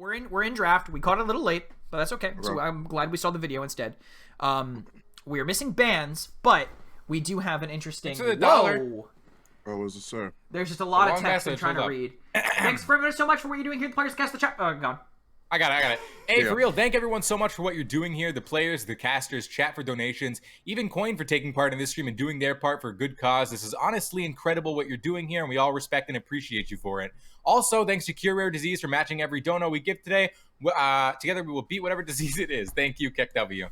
We're in draft. We caught it a little late, but that's okay. So I'm glad we saw the video instead. We're missing bans, but we do have an interesting. Whoa! Oh, what does it say? There's just a lot of text I'm trying to read. Thanks so much for what you're doing here. The players cast the chat. Oh, gone. I got it. Hey, for real, thank everyone so much for what you're doing here. The players, the casters, chat for donations, even Coin for taking part in this stream and doing their part for a good cause. This is honestly incredible what you're doing here, and we all respect and appreciate you for it. Also, thanks to Cure Rare Disease for matching every dono we give today. Together, we will beat whatever disease it is. Thank you, KekW.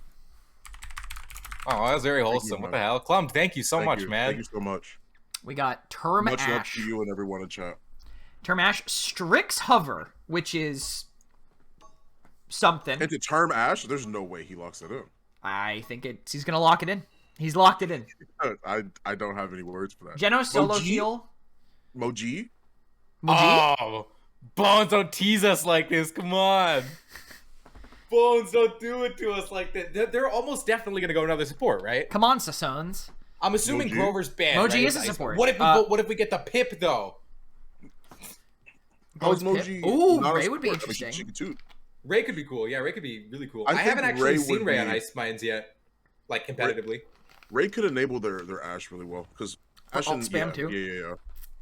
Oh, that was very wholesome. What the hell? Clum, thank you so much, man. Thank you so much. We got Term Ash. Much love to you and everyone in chat. Term Ash, Strix Hover, which is something. Into Term Ash, there's no way he locks it in. I think he's going to lock it in. He's locked it in. I don't have any words for that. Geno solo heal. Moji? Oh, Bones, don't tease us like this. Come on. Bones, don't do it to us like that. They're almost definitely going to go another support, right? Come on, Sassons. I'm assuming Moji? Grover's banned. Moji right? is a support. What if we get the Pip, though? How's Moji? Ooh, Ray would be interesting. She could too. Ray could be cool. Yeah, Ray could be really cool. I think haven't actually Ray seen would Ray be- on Ice Mines yet, like competitively. Ray could enable their Ash really well because Ash alt and spam too.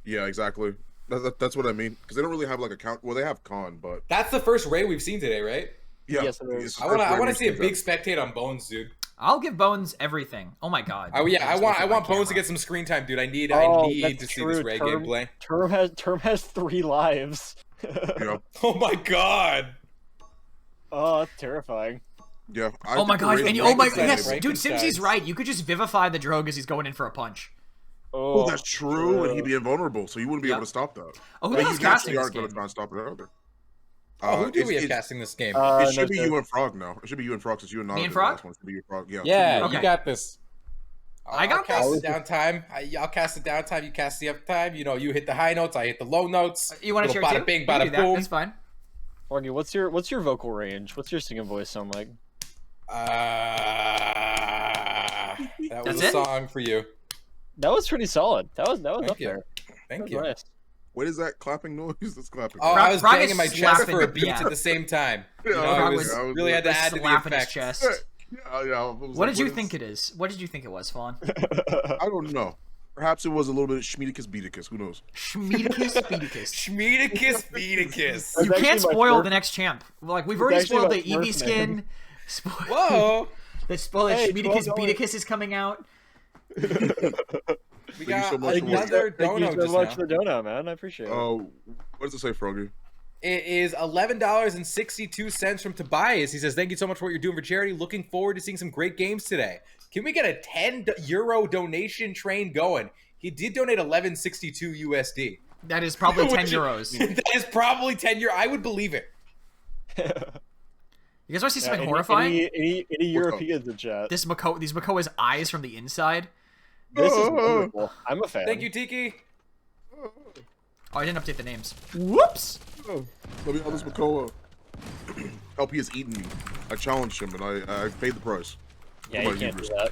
Yeah, exactly. That's what I mean because they don't really have like a count. Well, they have Con, but That's the first Ray we've seen today, right? yeah. Yes, it is. it's the I first want Ray to see a we've big seen spectate on Bones, dude. I'll give Bones everything. Oh my god. Oh yeah, I want Bones to get some screen time, dude. I need to see this Ray gameplay. Term has 3 lives. that. Yeah, Oh my god. Oh, that's terrifying. yeah. Oh my god. And oh my yes, Frankenstein's. dude, Simsy's right. You could just vivify the Drogue as he's going in for a punch. Oh, that's true, and he'd be invulnerable, so you wouldn't be able to stop that. Oh, who But else you casting actually this aren't going game? to try and stop it either. Oh, who do we have it's- casting this game? It should No, be sir. you and Frog now. It should be you and Frog since you and Nana Me and did the last Frog? one. It should be you and Frog. Yeah. Yeah, Okay. you got this. I got I'll this. cast the downtime. I'll cast the downtime. You cast the uptime. You know, you hit the high notes. I hit the low notes. You want to share Little too? bada bing, You can bada do that. boom. That's fine. Morgan, what's your vocal range? What's your singing voice sound like? That That's was a it? song for you. That was pretty solid. That was Thank up you. there. Thank That you. was nice. What is that clapping noise? That's clapping. Oh, Frog- I was Frog banging is my chest slapping for a the beat piano. at the same time. You know, Frog I was really had to add to the slapping his effect. chest. Yeah. What did you think it is? What did you think it was, Fawn? I don't know. Perhaps it was a little bit of Schmedicus Beaticus. Who knows? Schmedicus Beaticus. Schmedicus Beaticus. You That's can't actually my spoil first- the next champ. Like we've It's already actually spoiled my the Eevee first skin. name. Whoa. Let's spoil that Hey, Schmedicus 12 Beaticus is coming out. We Thank you got so much for another Thank you dono so just much now. for the dono, man. I appreciate it. Oh, what does it say, Froggy? It is $11.62 from Tobias. He says, thank you so much for what you're doing for charity. Looking forward to seeing some great games today. Can we get a €10 donation train going? He did donate 11.62 USD. That is probably 10 Which- euros. That is probably 10 euros. I would believe it. You guys want to see something Any- horrifying? Any Europeans in chat? These Makoa's eyes from the inside. This is wonderful. I'm a fan. Thank you, Tiki. Oh, I didn't update the names. Whoops! Let me this Makoa. LP has eaten me. I challenged him and I paid the price. Yeah, Come you on, can't do Ubers. that.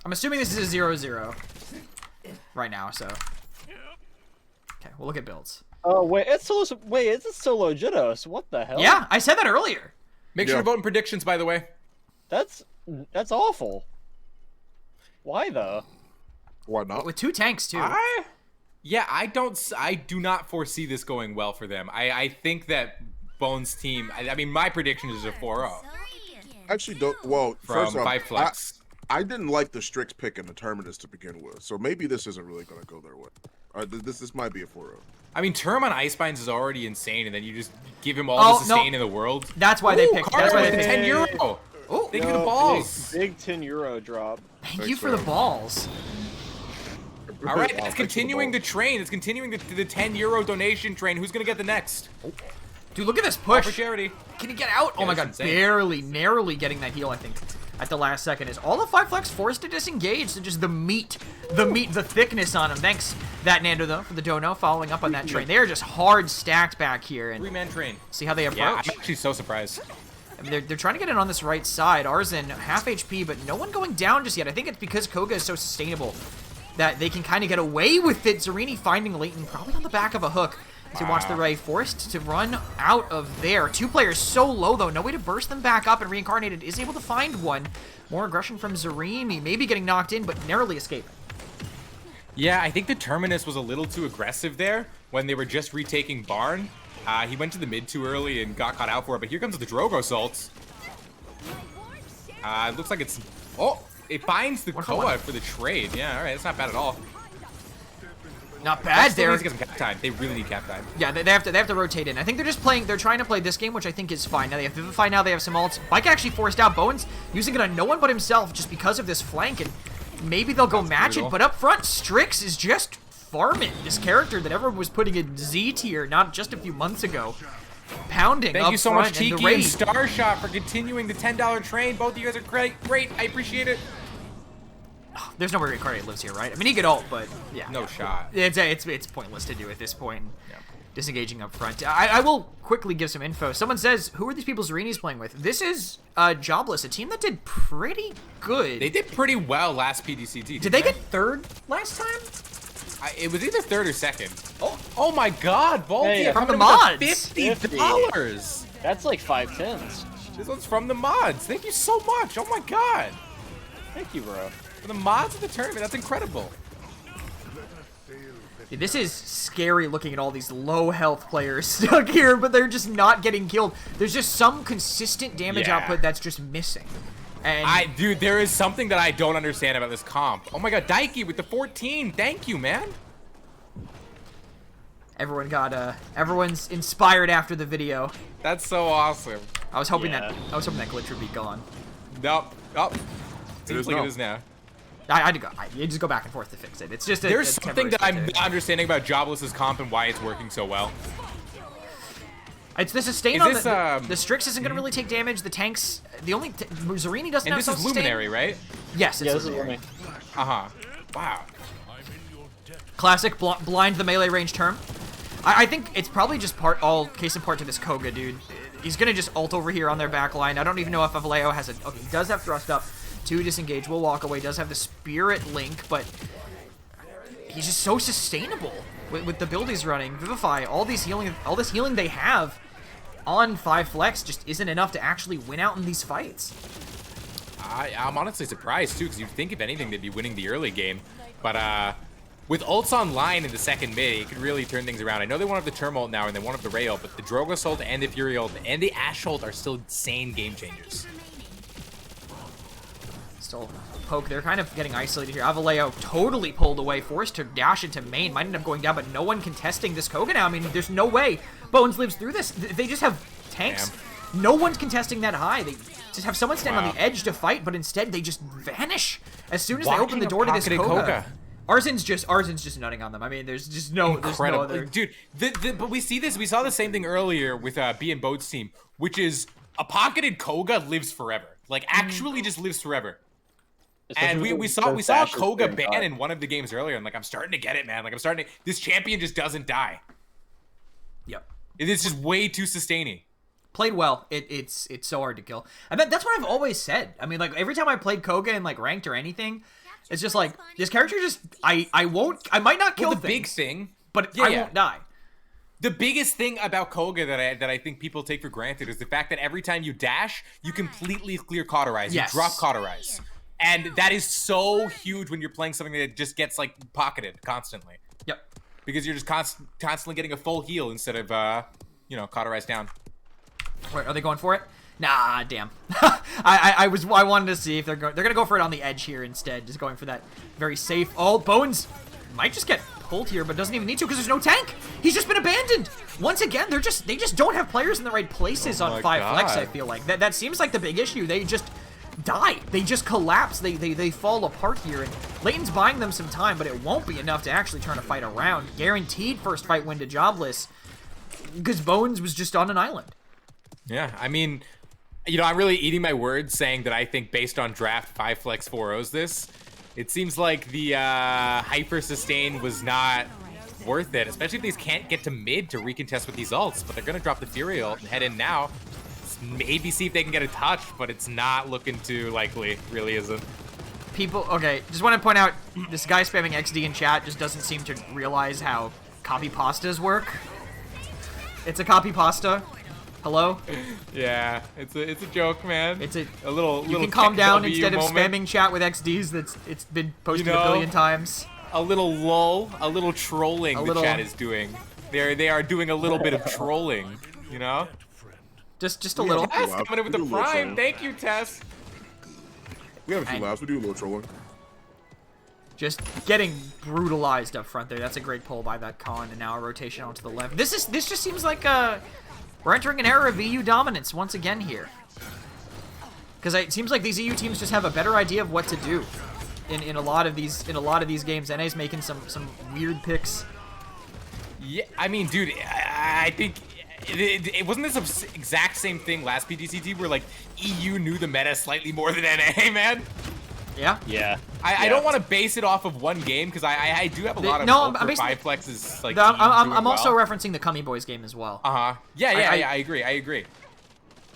I'm assuming this is a 0-0 right now, so. Okay, we'll look at builds. Oh wait, it's solo Jitos. What the hell? Yeah, I said that earlier. Make sure Yeah. to vote in predictions, by the way. That's awful. Why though? Why not? With 2 tanks, too. I do not foresee this going well for them. I think that Bones' team, I mean, my prediction is a 4-0 Actually, don't. Well, from first off, 5 Flex. I didn't like the Strix pick in the Terminus to begin with, so maybe this isn't really going to go their way. This might be a 4-0. I mean, Term on Ice Binds is already insane, and then you just give him all the sustain in the world. That's why they Ooh, picked. Carter That's why they with picked. 10 euro. Oh, Thank you to balls. Big €10 drop. thank you for the balls. All right, Wow, it's thanks continuing for the train. It's continuing the 10 euro donation train. Who's gonna get the next? Dude, look at this All for push. charity. Can he get out? Oh Yeah, my that's god, insane. narrowly getting that heal, I think, at the last second. Is all the 5 Flex forced to disengage, so just the thickness on him. Thanks, that Nando, though, for the dono, following up on that train. They are just hard stacked back here, and 3-man train. see how they approach. Yeah, I'm actually so surprised. I mean, they're trying to get it on this right side. Arzen, half HP, but no one going down just yet. I think it's because Koga is so sustainable that they can kind of get away with it. Zarini finding Leighton probably on the back of a hook. As he watched the Ray forced to run out of there. 2 players so low, though. No way to burst them back up, and Reincarnated is able to find one. More aggression from Zarimi. Maybe getting knocked in, but narrowly escaping. Yeah, I think the Terminus was a little too aggressive there when they were just retaking Barn. He went to the mid too early and got caught out for it, but here comes the Drogo Salts. It looks like it's... Oh, it finds the Koa for the trade. Yeah, all right, it's not bad at all. Not bad there. Get some cap time. They really need cap time. Yeah, they have to rotate in. I think they're just playing. They're trying to play this game, which I think is fine. Now they have Vivify. Now they have some ults. Bike actually forced out. Bones using it on no one but himself, just because of this flank, and maybe they'll go match it. But up front, Strix is just farming this character that everyone was putting in Z tier not just a few months ago. Pounding. Thank you so much, Cheeky and Starshot, for continuing the $10 train. Both of you guys are great. I appreciate it. There's no way Reincarnate lives here, right? I mean, he could ult, but yeah. No shot. It's pointless to do at this point. Yeah. Disengaging up front. I will quickly give some info. Someone says, who are these people Zarini's playing with? This is Jobless, a team that did pretty good. They did pretty well last PGCT. Did they get 3rd last time? It was either 3rd or 2nd. Oh my God, Volty, hey, from the mods. $50. That's like 5 tens. This one's from the mods. Thank you so much. Oh my God. Thank you, bro. For the mods of the tournament, that's incredible. Dude, this is scary looking at all these low health players stuck here, but they're just not getting killed. There's just some consistent damage output that's just missing. And dude, there is something that I don't understand about this comp. Oh my God, Daiki with the 14. Thank you, man. Everyone's inspired after the video. That's so awesome. I was hoping that glitch would be gone. Nope. Oh, seems like it is now. I had to go. You just go back and forth to fix it. It's just there's something that I'm not understanding about Jobless's comp and why it's working so well. It's the sustain on the Strix isn't going to really take damage. The tanks, the only Zarini doesn't have this is Luminary, right? Yes, it's Luminary. Wow. Classic blind the melee range term. I think it's probably just case in part to this Koga dude. He's gonna just ult over here on their back line. I don't even know if Vallejo has a. Okay, he does have thrust up to disengage. Will walk away. Does have the Spirit Link, but he's just so sustainable with the build he's running. Vivify, all this healing they have on 5 flex just isn't enough to actually win out in these fights. I'm honestly surprised too, because you'd think if anything they'd be winning the early game, but with ults online in the second mid, it could really turn things around. I know they won't have the Term ult now and they won't have the Ray ult, but the Drogo ult and the Fury ult and the Ashe ult are still insane game changers. Still poke. They're kind of getting isolated here. Avaleo totally pulled away, forced to dash into main. Might end up going down, but no one contesting this Koga now. I mean, there's no way Bones lives through this. They just have tanks. Damn. No one's contesting that high. They just have someone stand on the edge to fight, but instead they just vanish as soon as they open the door to this Koga. Arzen's just nutting on them. I mean, there's just no other. Dude, but we see this. We saw the same thing earlier with B and Boat's team, which is a pocketed Koga lives forever. Like actually just lives forever. And we saw Koga ban in one of the games earlier, and like I'm starting to get it, man. Like this champion just doesn't die. Yep. It is just way too sustaining. Played well. It's so hard to kill. I mean, that's what I've always said. I mean, like every time I played Koga in like ranked or anything, it's just like this character just I might not kill the big thing, but I won't die. The biggest thing about Koga that I think people take for granted is the fact that every time you dash, you completely clear Cauterize. Yes. You drop Cauterize. And that is so huge when you're playing something that just gets like pocketed constantly. Yep. Because you're just constantly getting a full heal instead of Cauterize down. Wait, are they going for it? Nah, damn. I wanted to see if they're gonna go for it on the edge here instead, just going for that very safe. Oh, Bones might just get pulled here, but doesn't even need to because there's no tank. He's just been abandoned. Once again, they just don't have players in the right places on 5 flex. I feel like that seems like the big issue. They just die. They just collapse. They fall apart here, and Leighton's buying them some time, but it won't be enough to actually turn a fight around. Guaranteed first fight win to Jobless because Bones was just on an island. Yeah, I mean, I'm really eating my words saying that I think based on draft 5 flex 4-0s this, it seems like the hyper sustain was not worth it, especially if these can't get to mid to recontest with these ults, but they're gonna drop the Fury ult and head in now. Maybe see if they can get a touch, but it's not looking too likely. Really isn't. Okay, just want to point out, this guy spamming XD in chat just doesn't seem to realize how copy pastas work. It's a copy pasta. Hello? Yeah, it's a joke, man. It's a little. You can calm down W instead of moment. spamming chat with XDs. It's been posted You a know, billion times. A little lull, a little trolling. little- The chat is doing. They are doing a little bit of trolling. You know. Just a little. Tess coming in with We the do a little prime. trolling. Thank you, Tess. We have a few laughs. We do a little trolling. Just getting brutalized up front there. That's a great pull by that Khan, and now a rotation onto the left. This just seems like we're entering an era of EU dominance once again here. Because it seems like these EU teams just have a better idea of what to do in a lot of these games. NA's making some weird picks. Yeah, I mean, dude, I think it wasn't this exact same thing last PGCT where like EU knew the meta slightly more than NA, man. Yeah. Yeah. I don't want to base it off of one game because I do have a lot of No, hope I'm for basically- Five Flex's like. I'm also referencing the Cummy Boys game as well. Yeah, I I agree.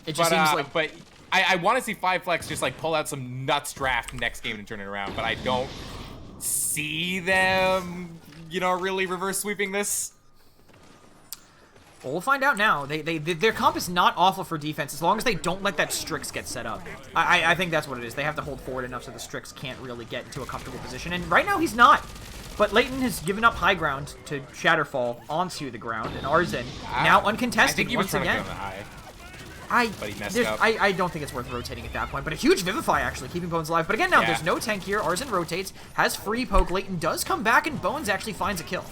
It just seems like but I want to see Five Flex just like pull out some nuts draft next game and turn it around, but I don't see them, really reverse sweeping this. Well, we'll find out now. Their comp is not awful for defense as long as they don't let that Strix get set up. I think that's what it is. They have to hold forward enough so the Strix can't really get into a comfortable position. And right now he's not. But Leighton has given up high ground to Shatterfall onto the ground, and Arzen now uncontested I think he was once trying again. to go on the high. But he messed up. I don't think it's worth rotating at that point, but a huge Vivify actually, keeping Bones alive. But again, now Yeah. there's no tank here. Arzen rotates, has free poke. Leighton does come back, and Bones actually finds a kill.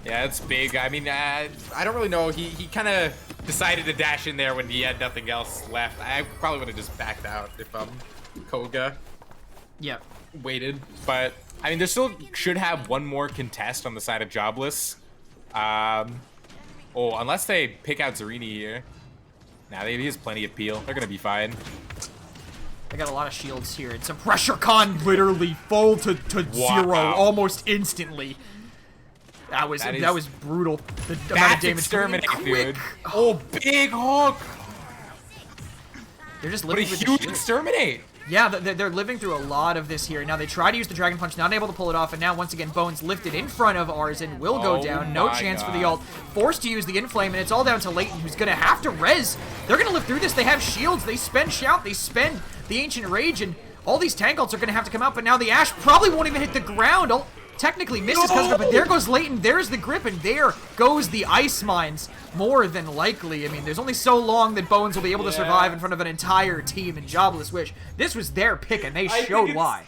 Yeah, it's big. I mean, I don't really know. He kind of decided to dash in there when he had nothing else left. I probably would have just backed out if Koga Yeah. waited. But, I mean, they still should have one more contest on the side of Jobless. Unless they pick out Zarini here. Nah, he has plenty of peel. They're going to be fine. They got a lot of shields here. It's a pressure con literally fall to zero almost instantly. That was brutal. The amount of That's damage. exterminate, Quick. dude. Oh, big hook. They're just What a living with the huge shield. exterminate. Yeah, they're living through a lot of this here. Now they try to use the Dragon Punch, not able to pull it off, and now once again Bones lifted in front of Arzen, will go Oh down, no my chance for the God. ult, forced to use the Inflame, and it's all down to Leighton, who's gonna have to res. They're gonna live through this, they have shields, they spend Shout, they spend the Ancient Rage, and all these tank ults are gonna have to come out, but now the Ashe probably won't even hit the ground. Technically misses because of it, but there goes Leighton, there's the grip, and there goes the Ice Mines. More than likely. I mean, there's only so long that Bones will be able to survive in front of an entire team in Jobless Wish. This was their pick, and they showed why.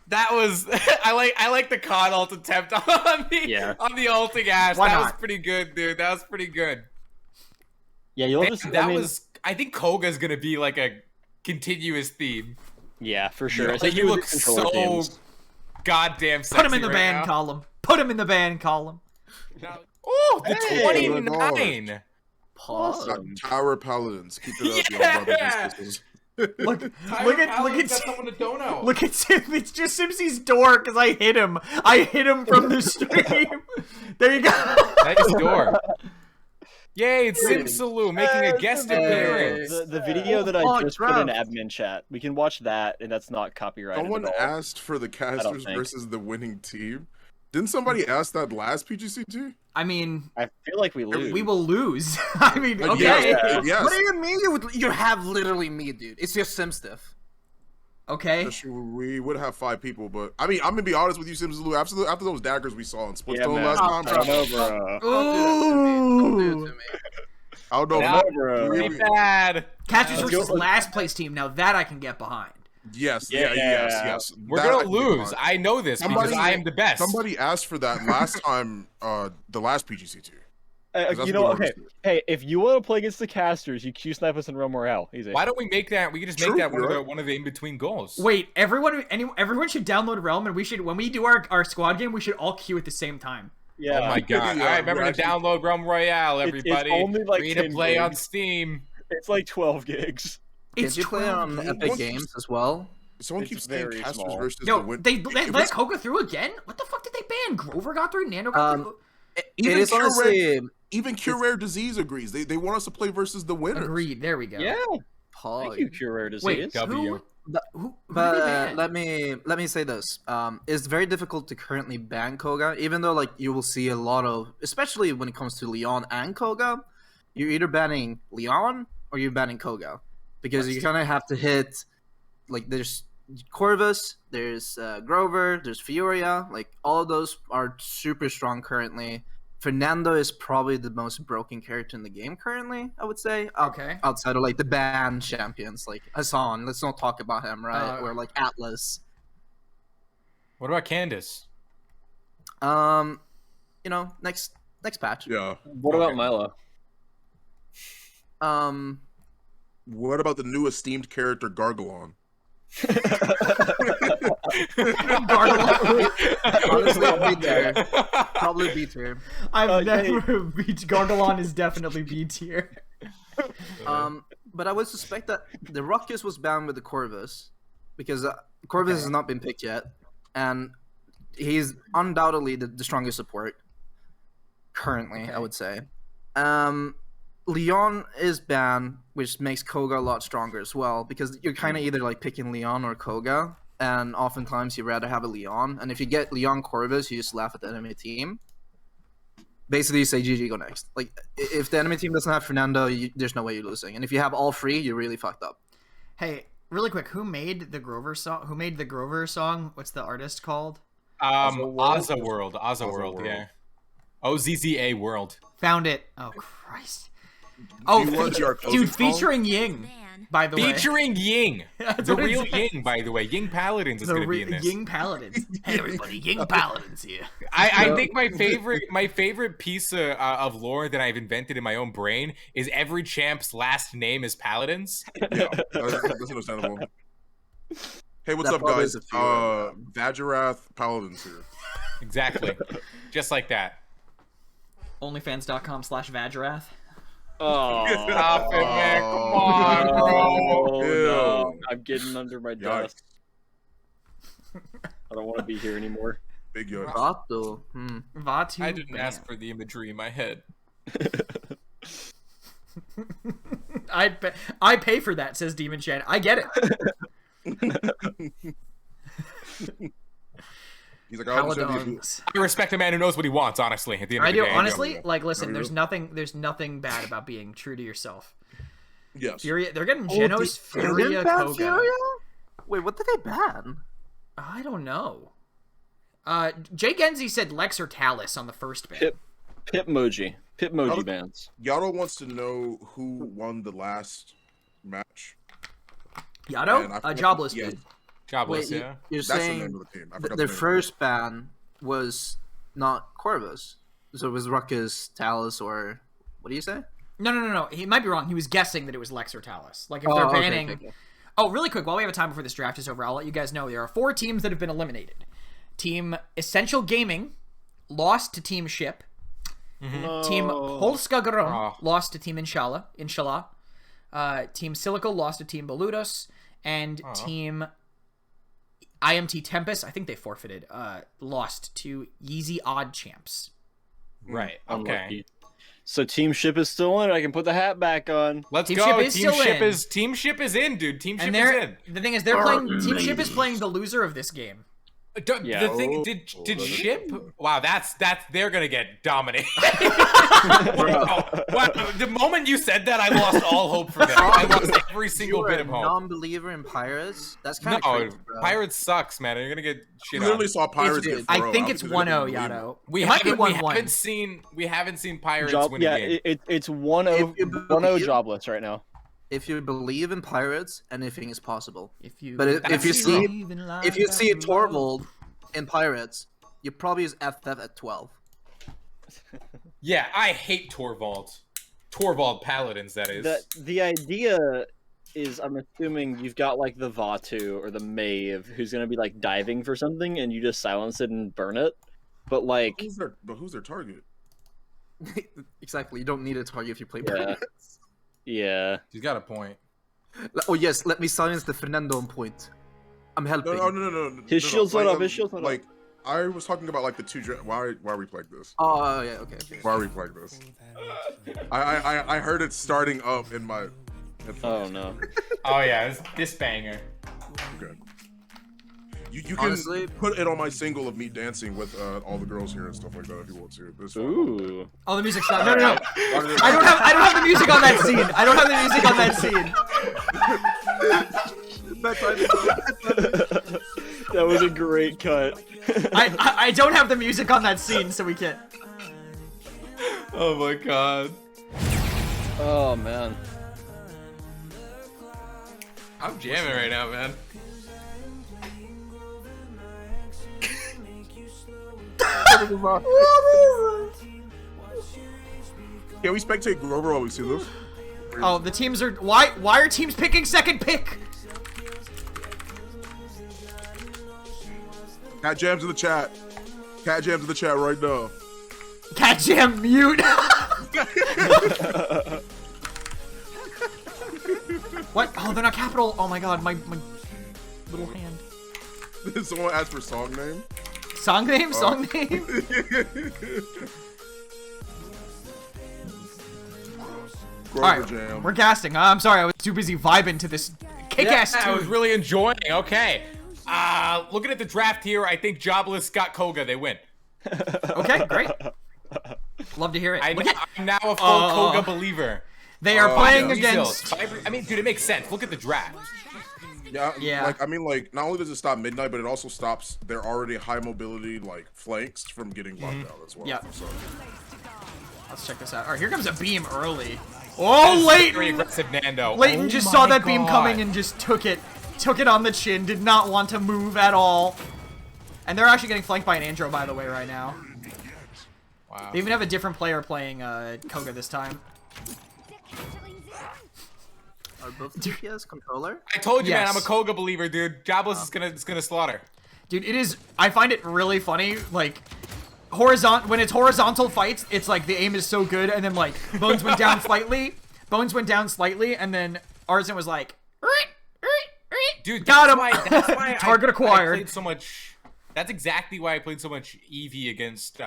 That was I like the con ult attempt on the ulting Ashe. Why That not? was pretty good, dude. That was pretty good. Yeah, you'll just. I think Koga's gonna be like a continuous theme. Yeah, for sure. Like, Especially you with look the controller so teams. goddamn sexy Put him in the right ban now. column. Put him in the ban column. Oh, the Hey, 29. Tower Paladins. Keep it up, y'all brothers and sisters. Look at someone to dono. look at Sim. It's just Simpsy's door because I hit him. I hit him from the stream. There you go. Nice door. Yay, it's Simsaloo making a guest appearance. The video that I Oh, just put in Trav. admin chat, we can watch that, and that's not copyrighted Someone at all. asked for the casters think. versus the winning team. Didn't somebody ask that last PGCT? I mean, I feel like we lose. we will lose. I mean, okay. Yes. What do you mean you have literally me, dude? It's your sim stuff. Okay. We would have 5 people, but I mean, I'm gonna be honest with you, Simsaloo. After those daggers we saw in Yeah, Splitstone man. last time, I don't know, bro. Don't do it to me. I don't know. Yeah, bro. Pretty bad. Catchers Let's go- versus last place team. Now that I can get behind. Yes, Yeah. yes. We're That I gonna can get lose. behind. I know this because I am the best. Somebody asked for that last time, the last PGCT. That's You know, what I okay. understood. Hey, if you want to play against the casters, you Q snipe us in Realm Royale. Easy. Why don't we make that? We can just make True, that you're one of the in between goals. Wait, everyone should download Realm, and we should, when we do our squad game, we should all queue at the same time. Yeah. Oh my god! Yeah, All right, remember we're to download Realm Royale, it's everybody. only like Free to 10 play on gigs. Steam. It's like 12 gigs. It's Did you play 12 on gigs. Epic Games as well? Someone It's keeps saying very casters small. versus the No, win. they If let it's- Koga through again? What the fuck did they ban? Grover got through, Nano got Um, through? It Even is Cure honestly Even Cure Rare Disease agrees. They want us to play versus the winners. Agreed, there we go. Yeah. Paul. Thank you, Cure Rare Wait, Disease. W. Who But did they ban? let me say this. It's very difficult to currently ban Koga, even though like you will see a lot of, especially when it comes to Leon and Koga, you're either banning Leon or you're banning Koga, because you kind of have to hit like there's Corvus, there's Grover, there's Fioria, like all of those are super strong currently. Fernando is probably the most broken character in the game currently, I would say. Okay. Outside of like the banned champions, like Hassan. Let's not talk about him, right? Uh, Or like Atlas. What about Candace? You know, next patch. Yeah. What about Okay. Milo? What about the new esteemed character Gargalon? Honestly, B tier. Probably B tier. I've never beat Gargalon is definitely B tier. But I would suspect that the Ruckus was banned with the Corvus, because Corvus has not been picked yet, and he's undoubtedly the strongest support currently. I would say. Leon is banned, which makes Koga a lot stronger as well, because you're kind of either like picking Leon or Koga, and oftentimes you'd rather have a Leon. And if you get Leon Corvus, you just laugh at the enemy team. Basically, you say GG, go next. Like, if the enemy team doesn't have Fernando, there's no way you're losing. And if you have all three, you're really fucked up. Hey, really quick, who made the Grover song? Who made the Grover song? What's the artist called? Ozza World, yeah. OZZA World. Found it. Oh Christ. Oh, Do you want your closing dude, song? featuring Ying. By the way, Featuring Ying, That's the what it real says. Ying, by the way. Ying Paladins is The going to be in this. Ying Paladins. Hey everybody, Ying Paladins here. I think my favorite piece of lore that I've invented in my own brain is every champ's last name is Paladins. Yeah, that's understandable. Hey, what's That up, probably guys? is a few, Vajirath Paladins here. Exactly, just like that. Onlyfans.com/Vajirath. Oh, Stop it, man! Come on, bro. oh Ew. no! I'm getting under my Yikes. desk. I don't want to be here anymore. Big yikes. Vato. Vatu. I didn't ban. ask for the imagery in my head. I pay for that, says Demon Chan. I get it. He's like, I understand the Paladins. I respect a man who knows what he wants. Honestly, at the end of I the do day. honestly. Like, listen, No, there's you nothing bad about being true to yourself. Yes. Furia, they're getting Oh, Genos, they didn't Furia, ban Koga. Furia? Wait, what did they ban? I don't know. Jay Genzi said Lex or Talus on the first ban. Pitmoji Oh. bands. Yaro wants to know who won the last match. Yado? And I forgot- Jobless yeah, did. Jobless, Wait, yeah. you're That's the saying name of the team. I forgot their the name. first ban was not Corvus, so it was Ruckus, Talus, or what do you say? No. He might be wrong. He was guessing that it was Lex or Talus. Like, if Oh, they're okay, banning... okay. Oh, really quick, while we have a time before this draft is over, I'll let you guys know there are 4 teams that have been eliminated. Team Essential Gaming lost to Team Ship. Team Polska Grom Oh. lost to Team Inshallah. Team Silico lost to Team Boludos. And Team IMT Tempest, I think they forfeited, lost to Yeezy Odd Champs. Right. Okay. Unlucky. So Team Ship is still in. I can put the hat back on. Let's Team go. Ship is Team still Ship in. is Team Ship is in, dude. Team Ship And is they're in. the thing is they're playing Team Ship is playing the loser of this game. Yeah. The thing did Ship? Wow, that's they're gonna get dominated. Wow, the moment you said that, I lost all hope for them. I lost every single You're bit a of hope. non-believer in Pirates? That's kind No, of crazy, bro. Pirates sucks, man. You're gonna get shit I on. literally saw Pirates It's get good. 4-0. I think it's was 1-0, unbelievable. Yato. We It might be haven't, we 1-1. haven't seen Pirates win a game. It's 1-0 If you 1-0 believe- Jobless right now. If you believe in Pirates, anything is possible. If you But if you see believe in life if you see after Torvald in Pirates, you probably use FF at 12. Yeah, I hate Torvald. Torvald Paladins, that is. The idea is, I'm assuming you've got like the Vatu or the Maeve who's gonna be like diving for something, and you just silence it and burn it. But like, Who's their target? Exactly. You don't need a target if you play Yeah. Pirates. yeah, He's got a point. Oh yes, let me silence the Fernando on point. I'm helping. No. His shield's not up, his shield's not up. Like, I was talking about like the two. Why are we playing this? Oh yeah, okay. Why are we playing this? I heard it starting up in my. oh no. Oh yeah, this banger. You can Honestly, put it on my single of me dancing with all the girls here and stuff like that if you want to. This one. Ooh. Oh, the music's not. No. I don't have the music on that scene. I don't have the music on that scene. That was a great cut. I don't have the music on that scene, so we can't. Oh my god. Oh man. I'm jamming right now, man. Can we spectate Grover while we see this? Oh, the teams are. Why are teams picking second pick? Cat Jam's in the chat. Cat Jam's in the chat right now. Cat Jam mute. What? Oh, they're not capital. Oh my god, my little hand. Someone asked for song name. Song name? Song name? Grover Alright, Jam. we're casting. I'm sorry, I was too busy vibing to this kick-ass I was tune. really enjoying. Okay. Looking at the draft here, I think Jobless got Koga. They win. Okay, great. Love to hear it. I'm now a full Oh. Koga believer. They are playing yeah. against... I mean, dude, it makes sense. Look at the draft. Yeah. Like, I mean, like, not only does it stop midnight, but it also stops their already high mobility, like, flanks from getting locked out as well. Yep. So, Let's check this out. Alright, here comes a beam early. Oh, Very Leighton! aggressive Nando. Leighton Oh just saw my that beam God. coming and just took it. Took it on the chin. Did not want to move at all. And they're actually getting flanked by an Andro, by the way, right now. Wow. They even have a different player playing Koga this time. are both DPS controller? I told you, man, Yes. I'm a Koga believer, dude. Jobless is gonna slaughter. Dude, it is... I find it really funny, like... When it's horizontal fights, it's like the aim is so good, and then like Bones went down slightly, and then Arzen was like, Dude, got him. That's why Target I acquired. played so much. That's exactly why I played so much EV against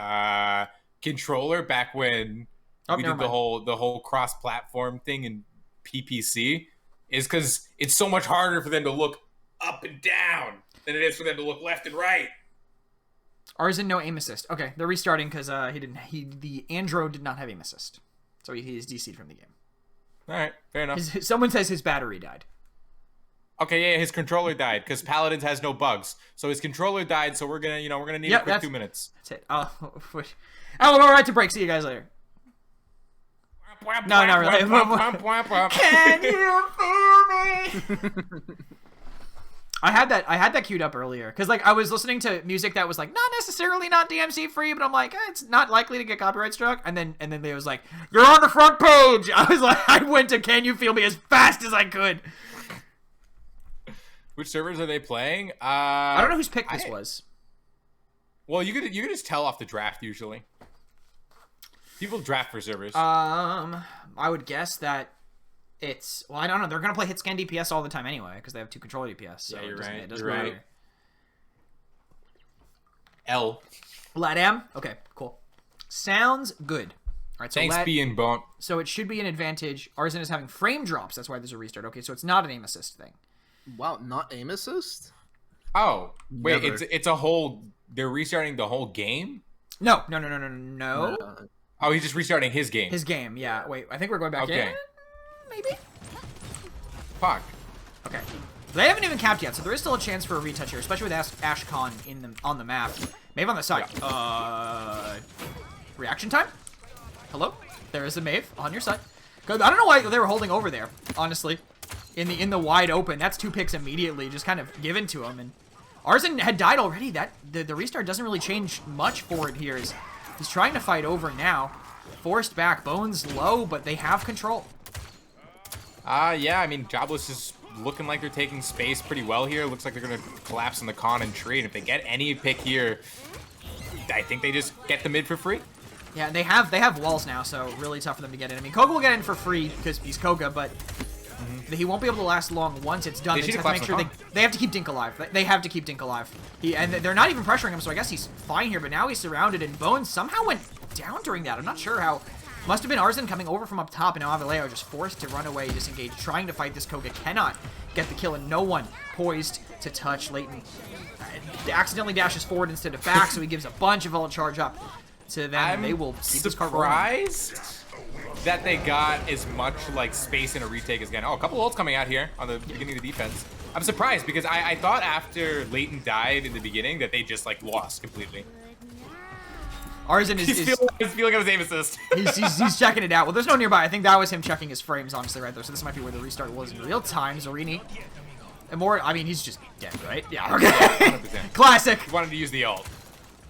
controller back when Oh, we never did the mind. whole cross-platform thing in PPC. Is because it's so much harder for them to look up and down than it is for them to look left and right. Arzen no aim assist. Okay, they're restarting because the Andro did not have aim assist, so he is DC'd from the game. All right, fair enough. Someone says his battery died. Okay, yeah, his controller died because Paladins has no bugs. So his controller died. So we're gonna need a quick 2 minutes. That's it. Oh, I'm all right to break. See you guys later. No, not really. Can you feel me? I had that queued up earlier because like I was listening to music that was like not necessarily not DMC free, but I'm like it's not likely to get copyright struck. And then they was like, "You're on the front page." I was like, I went to "Can You Feel Me" as fast as I could. Which servers are they playing? I don't know whose pick this was. Well, you could just tell off the draft usually. People draft for servers. I would guess that it's I don't know. They're gonna play hit scan DPS all the time anyway because they have 2 controller DPS. So Yeah, you're right. It doesn't You're matter. right. L. LATAM. Okay, cool. Sounds good. All right, so Thanks, B and Bone. So it should be an advantage. Arzen is having frame drops. That's why there's a restart. Okay, so it's not an aim assist thing. Wow, not aim assist? Oh, wait, Never. it's a whole. They're restarting the whole game. No. Oh, he's just restarting his game. His game. Yeah. Wait, I think we're going back Okay. in. Maybe. Fuck. Okay. They haven't even capped yet, so there is still a chance for a retouch here, especially with Ashcon on the map. Maybe on the side. Reaction time? Hello? There is a Maeve on your side. I don't know why they were holding over there, honestly. In the wide open. That's 2 picks immediately, just kind of given to him. And Arzen had died already. The restart doesn't really change much for it here. He's trying to fight over now. Forced back. Bones low, but they have control. Yeah, I mean, Jobless is looking like they're taking space pretty well here. Looks like they're going to collapse in the con and tree. And if they get any pick here, I think they just get the mid for free. Yeah, they have walls now, so really tough for them to get in. I mean, Koga will get in for free because he's Koga, but he won't be able to last long once it's done. They They should just have to make sure collapse they have to keep Dink alive. They have to keep Dink alive. And they're not even pressuring him, so I guess he's fine here. But now he's surrounded, and Bones somehow went down during that. I'm not sure how. Must have been Arzen coming over from up top, and now Avaleo just forced to run away, disengage, trying to fight this Koga. Cannot get the kill, and no one poised to touch Leighton. accidentally dashes forward instead of back, so he gives a bunch of ult charge up to them. And they will keep this card rolling. Surprised that they got as much like space in a retake as again. Oh, a couple ults coming out here on the beginning of the defense. I'm surprised because I thought after Leighton died in the beginning that they just like lost completely. Arzen is He's feeling his aim assist. he's checking it out. Well, there's no nearby. I think that was him checking his frames, honestly, right there. So this might be where the restart was in real time. Zorini. And more, I mean, he's just dead, right? Yeah, okay. Yeah, 100%. Classic. He wanted to use the ult.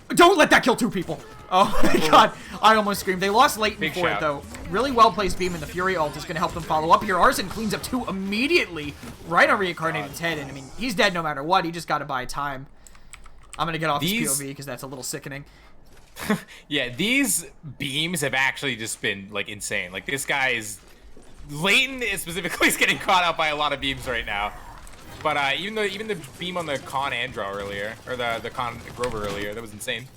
Don't let that kill 2 people. Oh my god, I almost screamed. They lost Leighton Big for shout. it, though. Really well-placed beam, and the Fury ult is going to help them follow up here. Arzen cleans up 2 immediately, right on Reincarnated's head, and I mean, he's dead no matter what. He just got to buy time. I'm going to get off his POV because that's a little sickening. Yeah, these beams have actually just been like insane. Like this guy is Leighton is specifically is getting caught out by a lot of beams right now. But even the beam on the Con Andro earlier, or the Con Grover earlier, that was insane.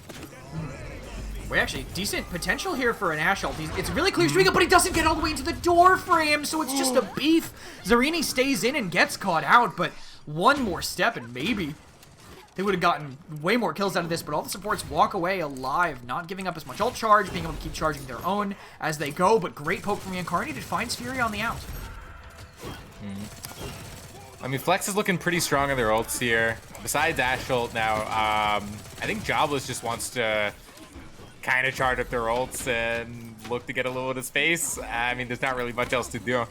We actually decent potential here for an Ashe ult. It's really clear streak, but he doesn't get all the way into the door frame, so it's just a beef. Zarini stays in and gets caught out, but one more step and maybe they would have gotten way more kills out of this, but all the supports walk away alive, not giving up as much ult charge, being able to keep charging their own as they go, but great poke from Reincarnated finds Fury on the out. I mean, Flex is looking pretty strong in their ults here. Besides Ashe ult now, I think Jobless just wants to kind of charge up their ults and look to get a little bit of space. I mean, there's not really much else to do.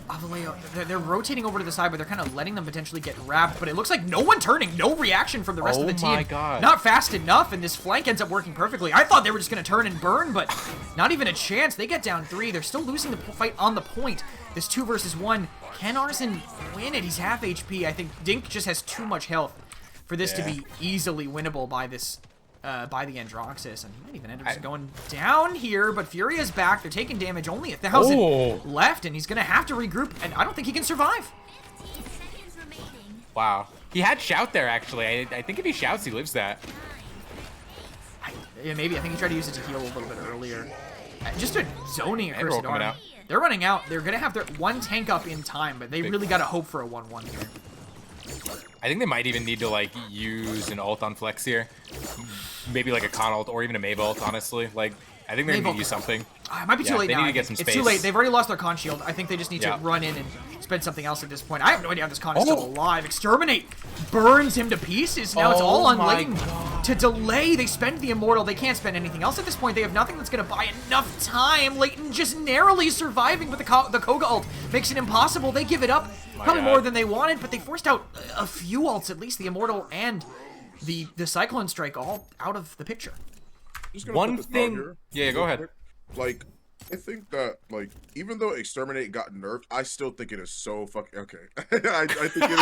Avaleo, they're rotating over to the side, but they're kind of letting them potentially get wrapped, but it looks like no one turning, no reaction from the rest of the team. Oh my god. Not fast enough, and this flank ends up working perfectly. I thought they were just going to turn and burn, but not even a chance. They get down 3. They're still losing the fight on the point. This 2 versus 1. Can Arzen win it? He's half HP. I think Dink just has too much health for this to be easily winnable by this by the Androxus, and he might even end up just going down here, but Fury is back. They're taking damage, only 1,000 left, and he's going to have to regroup, and I don't think he can survive. Wow. He had Shout there, actually. I think if he shouts, he lives that. Yeah, maybe. I think he tried to use it to heal a little bit earlier. Just a zoning a Roll coming Cursador. out. They're running out. They're going to have their 1 tank up in time, but they really got to hope for a 1-1 here. I think they might even need to like use an ult on Flex here. Maybe like a Con ult or even a Maeve ult, honestly. Like, I think they're going to use something. It might be too late they now. need to get some It's space. too late. They've already lost their Con shield. I think they just need to run in and spend something else at this point. I have no idea how this Con is still alive. Exterminate burns him to pieces. Now it's all on Leighton to delay. They spend the Immortal. They can't spend anything else at this point. They have nothing that's going to buy enough time. Leighton just narrowly surviving, but the Koga ult makes it impossible. They give it up. Probably more than they wanted, but they forced out a few ults, at least the Immortal and the Cyclone Strike all out of the picture. One thing... Yeah, go ahead. Like, I think that, like, even though Exterminate got nerfed, I still think it is so fucking... Okay. I think it is...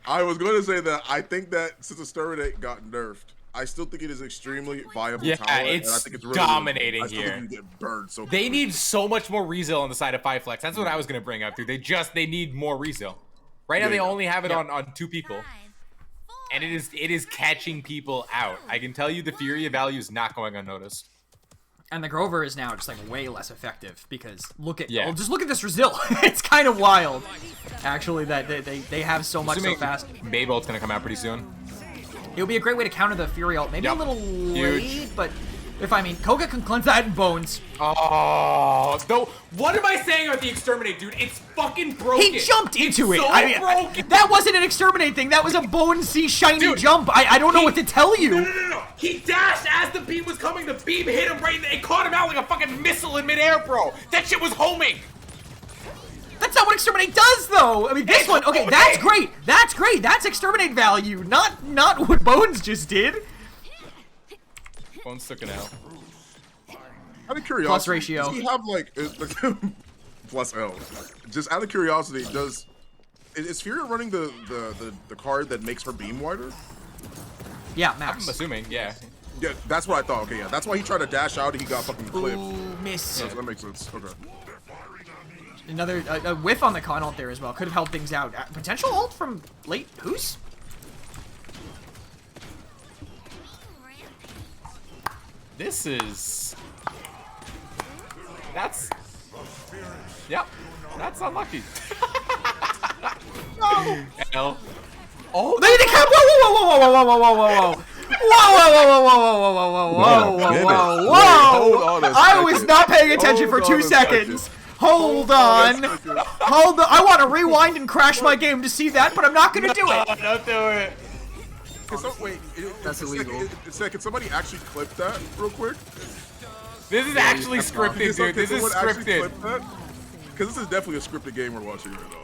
I was going to say that I think that since Exterminate got nerfed, I still think it is extremely viable talent, it's and I think it's really dominating I still here. think you get burned so They quickly. need so much more resil on the side of 5 Flex. That's what I was going to bring up, dude. They need more resil. Right now, they only have it on 2 people. And it is catching people out. I can tell you the Fury value is not going unnoticed. And the Grover is now just like way less effective because just look at this Resil. It's kind of wild, actually, that they have so much so fast. Maeve ult's going to come out pretty soon. It would be a great way to counter the Fury ult. Maybe a little Huge. late, but Koga can cleanse that in Bones. Oh, no. What am I saying about the Exterminate, dude? It's fucking broken. He jumped into it. So broken. That wasn't an Exterminate thing. That was a Bones C shiny jump. I don't know what to tell you. No. He dashed as the beam was coming. The beam hit him right in the... It caught him out like a fucking missile in midair, bro. That shit was homing. That's not what Exterminate does, though. I mean, this one, okay, that's great. That's great. That's Exterminate value, not what Bones just did. Bones took an L. Out of curiosity, Plus ratio. does he have like plus L? Just out of curiosity, is Fury running the card that makes her beam wider? Yeah, Max. I'm assuming, yeah. Yeah, that's what I thought. Okay, yeah, that's why he tried to dash out and he got fucking clipped. Ooh, miss. Yeah, so that makes sense. Okay. Another a whiff on the Con ult there as well. Could have helped things out. Potential ult from late Who's? This is... That's Yep, that's unlucky. No. L. Oh, they did cap. Whoa, whoa, whoa, whoa, whoa, whoa, whoa, whoa. Whoa, whoa, whoa, whoa, whoa, whoa, whoa, whoa, whoa, whoa, Hold whoa! on a I second. was not paying attention for Hold 2 on a seconds. second. Hold on. Hold on. I want to rewind and crash my game to see that, but I'm not gonna do it. Don't do it. Wait, That's illegal. Can somebody actually clip that real quick? This is actually scripted, dude. This is scripted. Because this is definitely a scripted game we're watching right now.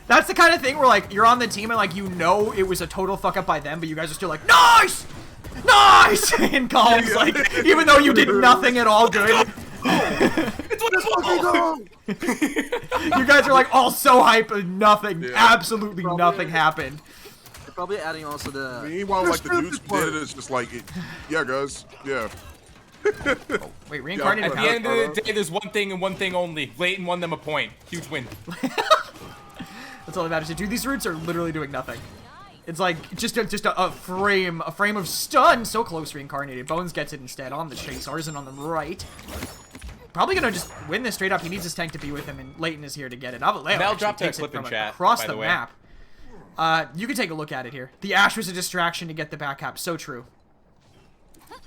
That's the kind of thing where like you're on the team and like you know it was a total fuck up by them, but you guys are still like nice, nice, and Colum's like even though you did nothing at all good. It's what You guys are like all so hype and nothing, Yeah. absolutely nothing happened. They're probably adding also the. Meanwhile, like the dudes who did it, it's just like, yeah, guys, yeah. Wait, reincarnated. At the end of the day, there's one thing and one thing only. Leighton won them a point. Huge win. That's all that matters. Dude, these roots are literally doing nothing. It's like just a frame of stun. So close, reincarnated. Bones gets it instead on the chase. Arzen on the right. Probably gonna just win this straight up. He needs his tank to be with him, and Leighton is here to get it. Avaleo Mel actually dropped a takes clip it from in chat, across by the the way. map. You can take a look at it here. The Ash was a distraction to get the back cap. So true.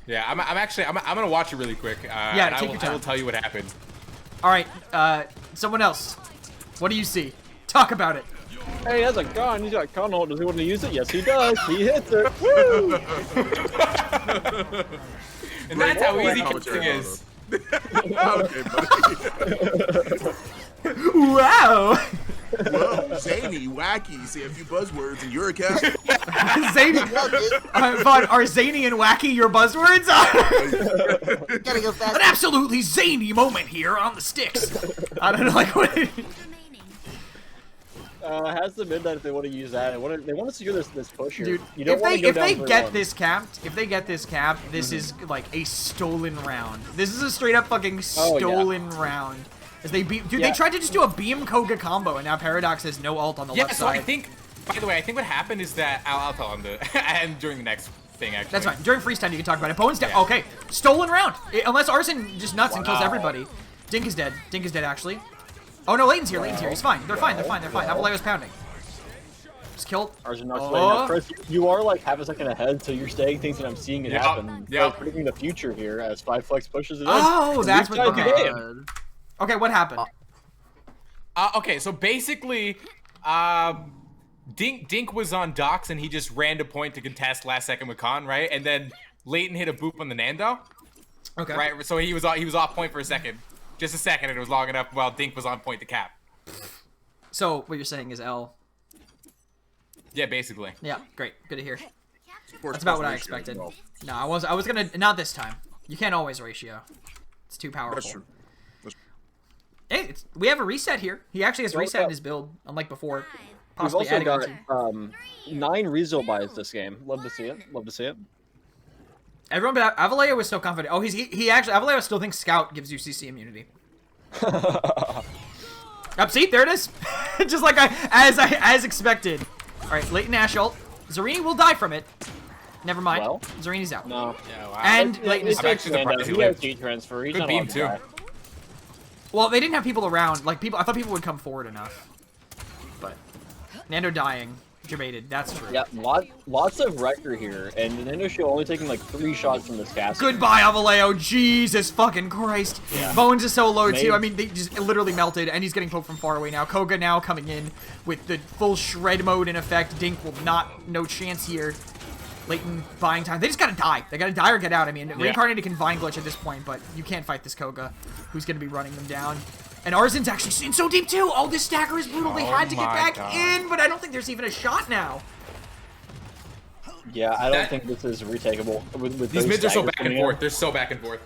Yeah, I'm gonna watch it really quick. Yeah, and take I your time. will tell you what happened. All right, someone else. What do you see? Talk about it. Hey, he has a gun. He's got con ult. Does he want to use it? Yes, he does. He hits it. Woo! And that's how Great easy commentary, kissing is. Okay, buddy. Wow. Whoa, zany, wacky. Say a few buzzwords, and you're a caster. Zany. Vaughn, are zany and wacky your buzzwords? Gotta go fast. An absolutely zany moment here on the sticks. I don't know, like what. Has the mid that if they want to use that, they want to secure this push here. Dude, you don't if want they to go down for get one. this capped, this is like a stolen round. This is a straight up fucking stolen round. As they beat, dude, they tried to just do a beam Koga combo, and now Paradox has no ult on the left So side. I think, by the way, I think what happened is that I'll tell him and during the next thing actually. That's fine. During freeze time, you can talk about it. Bones down. Yeah. Okay, stolen round. Unless Arson just nuts and kills everybody. Dink is dead. Dink is dead, actually. Oh no, Leighton's here. Leighton's here. He's fine. They're fine. Avaleo's pounding. Just killed. Arjun knocks away. Now, Chris, you are like half a second ahead, so you're saying things and I'm seeing it happen. You're predicting the future here as 5flex pushes it in. Oh, that's what. Okay. Game. Okay, what happened? Okay, so basically, Dink was on docks and he just ran to point to contest last second with Khan, right? And then Leighton hit a boop on the Nando. Okay. Right, so he was off point for a second. Just a second, and it was long enough while Dink was on point to cap. So what you're saying is L. Yeah, basically. Yeah, great. Good to hear. That's about what I expected. No, I was gonna, not this time. You can't always ratio. It's too powerful. That's true. Hey, we have a reset here. He actually has reset in his build, unlike before. We've Possibly also adding got on to. 9 Rezo buys this game. Love to see it. Love to see it. Everyone but Avaleo was so confident. Oh, he actually, Avaleo still thinks Scout gives you CC immunity. Up, see, there it is. Just like as expected. All right, Leighton Ash ult. Zarini will die from it. Never mind. Well, Zarini's out. No. Yeah, wow. And Leighton's I'm actually surprised he he has lived. heat transfer. He's Good not beam, allowed to too. die. Well, they didn't have people around. Like I thought people would come forward enough. But Nando dying, debated. That's true. Yeah, lots of wrecker here, and Nintendo Show only taking like 3 shots from this castle. Goodbye, Avaleo. Jesus fucking Christ. Yeah. Bones is so low too. Maybe. I mean, they just literally melted, and he's getting poked from far away now. Koga now coming in with the full shred mode in effect. Dink will no chance here. Leighton buying time. They just gotta die. They gotta die or get out. I mean, Reincarnated can Vine Glitch at this point, but you can't fight this Koga, who's gonna be running them down. And Arzen's actually in so deep too. Oh, this stagger is brutal. They had to get back in, but I don't think there's even a shot now. Yeah, I don't think this is retakeable. With These those mids are so staggers back and coming in. forth. They're so back and forth.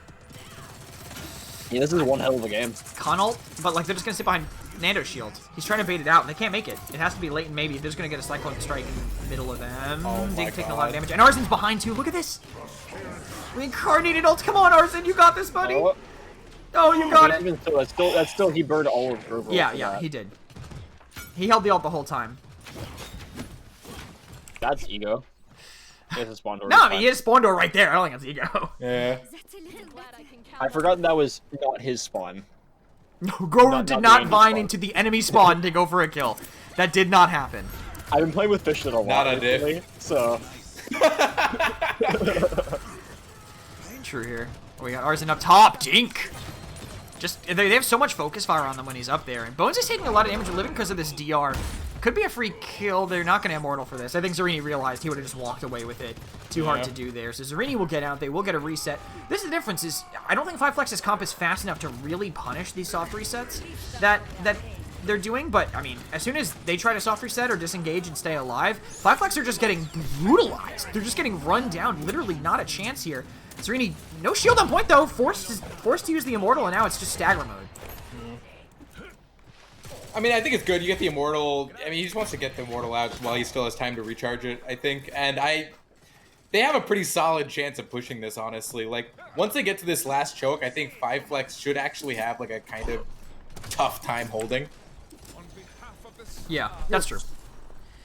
Yeah, this is one hell of a game. Con ult, but like they're just gonna sit behind Nando's shield. He's trying to bait it out, and they can't make it. It has to be Leighton maybe. They're just gonna get a Cyclone Strike in the middle of them. Oh my Dink taking a lot of God. damage. And Arzen's behind too. Look at this. Reincarnated ult. Come on, Arzen. You got this, buddy. Oh, you got But it. even so, that's still he burned all of Grover. Yeah, he did. He held the ult the whole time. That's ego. He has a spawn door. No, I mean, he has spawn door right there. I don't think that's ego. Yeah. I forgot that was not his spawn. No, Grover Not did the not enemy vine spawn. into the enemy spawn to go for a kill. That did not happen. I've been playing with Fishnet a lot Not a diff. recently, so True here. We got Arzen up top. Dink. Just they have so much focus fire on them when he's up there, and Bones is taking a lot of damage living because of this DR. Could be a free kill. They're not going to immortal for this. I think Zarini realized he would have just walked away with it. Too hard to do there. So Zarini will get out. They will get a reset. This is the difference. Is I don't think 5flex's comp is fast enough to really punish these soft resets that they're doing. But I mean, as soon as they try to soft reset or disengage and stay alive, 5flex are just getting brutalized. They're just getting run down. Literally not a chance here. Zarini, no shield on point though. Forced to use the immortal, and now it's just stagger mode. I mean, I think it's good. You get the immortal. I mean, he just wants to get the immortal out while he still has time to recharge it, I think. And they have a pretty solid chance of pushing this, honestly. Like, once they get to this last choke, I think 5flex should actually have, like, a kind of tough time holding. Yeah, that's true.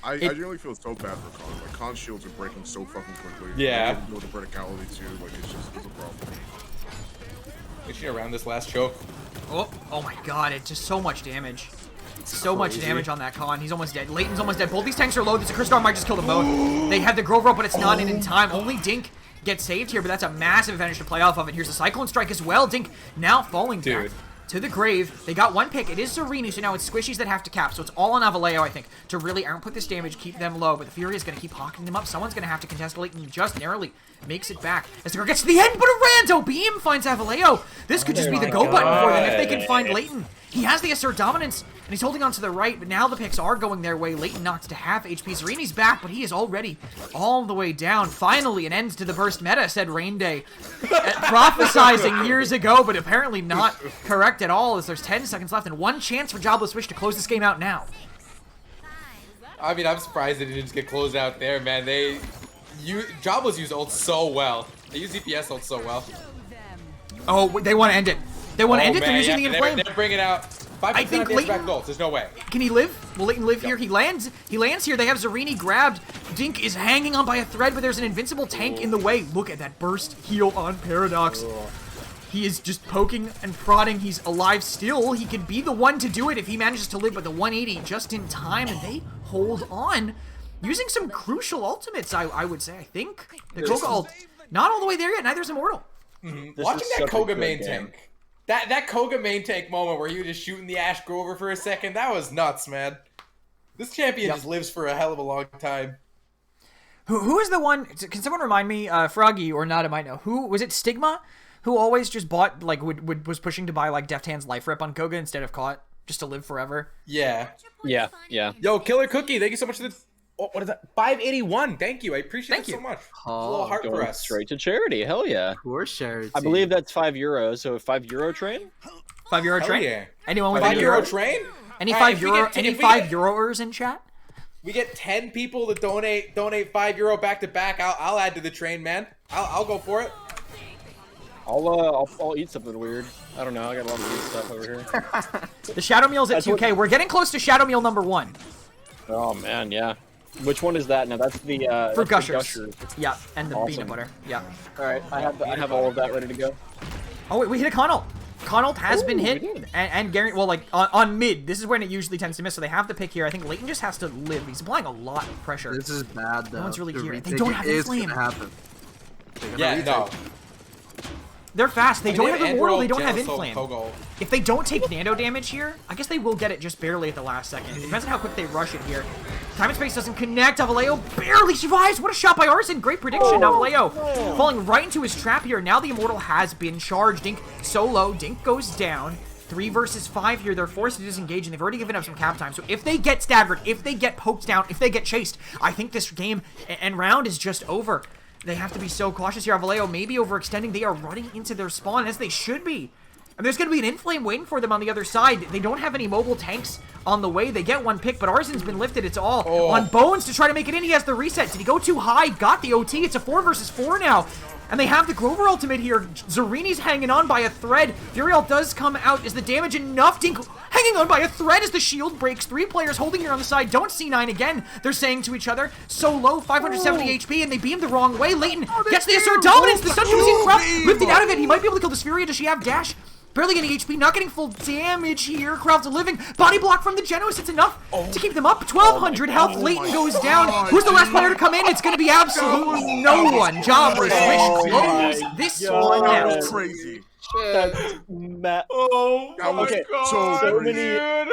I generally feel so bad for Khan. Like, Khan's shields are breaking so fucking quickly. Yeah. Like, with the verticality, too. Like, it's a problem. Is she around this last choke? Oh my god, it's just so much damage. So much damage on that Khan. He's almost dead. Leighton's almost dead. Both these tanks are low. This Crystal might just kill them both. They have the Grove Rope, but it's not in time. Only Dink gets saved here, but that's a massive advantage to play off of. And here's the Cyclone Strike as well. Dink now falling back to the grave. They got one pick. It is Zarini, so now it's Squishies that have to cap. So it's all on Avaleo, I think, to really output this damage, keep them low. But the Fury is going to keep hawking them up. Someone's going to have to contest Leighton. Just narrowly makes it back. As the girl gets to the end, but a Rando Beam finds Avaleo. This could just be the go button for them if they can find Leighton. He has the assert dominance, and he's holding on to the right, but now the picks are going their way. Leighton knocked to half HP. Zarini's back, but he is already all the way down. Finally, an end to the burst meta, said Rain Day. Prophesizing years ago, but apparently not correct at all, as there's 10 seconds left and one chance for Jobless Wish to close this game out now. I mean, I'm surprised they didn't just get closed out there, man. Jobless use ult so well. They use DPS ult so well. Oh, they want to end it. They want to end it. They're using the Inflame. They're bringing out 5% I think of the Leighton- back ults. There's no way. Can he live? Will Leighton live here? He lands. He lands here. They have Zarini grabbed. Dink is hanging on by a thread, but there's an invincible tank in the way. Look at that burst heal on Paradox. He is just poking and prodding. He's alive still. He could be the one to do it if he manages to live, but the 180 just in time, and they hold on. Using some crucial ultimates, I would say. I think the Koga ult, not all the way there yet. Neither's Immortal. Watching is that such a Koga good main game. tank. That Koga main tank moment where he was just shooting the Ash Grover for a second, that was nuts, man. This champion just lives for a hell of a long time. Who is the one? Can someone remind me? Froggy or not? I might know. Who was it? Stigma, who always just bought like was pushing to buy like Deft Hand's life rep on Koga instead of Caught just to live forever. Yeah. yeah. Yo, Killer Cookie, thank you so much for the. What is that? 581. Thank you. I appreciate Thank it you. so much. Oh, a little heart for Going us. straight to charity. Hell yeah. Poor Charity. I believe that's €5. So a €5 train. €5 Hell train. yeah. Anyone with €5 any euro? train? Any Alright, €5? Any if we get- €5ers in chat? We get 10 people to donate €5 back to back. I'll add to the train, man. I'll go for it. I'll eat something weird. I don't know. I got a lot of weird stuff over here. The Shadow Meal's at That's 2K. We're getting close to Shadow Meal number 1 Oh man, yeah. Which one is that? Now that's the for that's the Gushers. Yeah, and the Awesome. peanut butter. Yeah. All right, I have all of that ready to go. Oh wait, we hit a Conalt. Conalt has been Ooh, hit, we did. and Gary, well, like on mid. This is when it usually tends to miss, so they have the pick here. I think Leighton just has to live. He's applying a lot of pressure. This is bad though. No one's really The here. They retake don't have is Inflame. gonna happen. They're gonna Yeah, retake. no. They're fast. They don't have Immortal. They don't have Genesis, Inflame. Kogo. If they don't take Nano damage here, I guess they will get it just barely at the last second. It depends on how quick they rush it here. Time and space doesn't connect. Avaleo barely survives. What a shot by Arson. Great prediction. Avaleo falling right into his trap here. Now the Immortal has been charged. Dink solo. Dink goes down. 3 versus 5 here. They're forced to disengage, and they've already given up some cap time. So if they get staggered, if they get poked down, if they get chased, I think this game and round is just over. They have to be so cautious here. Avaleo maybe overextending. They are running into their spawn, as they should be. And there's going to be an Inflame waiting for them on the other side. They don't have any mobile tanks on the way. They get one pick, but Arzen's been lifted. It's all on Bones to try to make it in. He has the reset. Did he go too high? Got the OT. It's a 4 versus 4 now. And they have the Grover ultimate here. Zarini's hanging on by a thread. Furiel does come out. Is the damage enough? Dink hanging on by a thread as the shield breaks. 3 players holding here on the side. Don't see 9 again. They're saying to each other, so low, 570 HP, and they beam the wrong way. Leighton gets the assert dominance. The Sunshine Corrupt lifted out of it. He might be able to kill this Furia. Does she have dash? Barely getting HP, not getting full damage here. Crowds are living. Body block from the Genos. It's enough to keep them up. 1,200 health. Leighton goes down. Who's the last player to come in? It's going to be absolutely no one. Jobless. Wish close this one That out. was crazy. That's Oh, That was okay.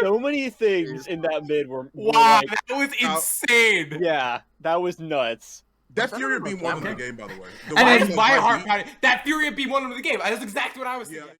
So many things in that mid were wow, like, that was insane. yeah, that was nuts. That Fury beam won them the game, by the way. And then My heart pounding. That Fury beam won him the game. That's exactly what I was thinking.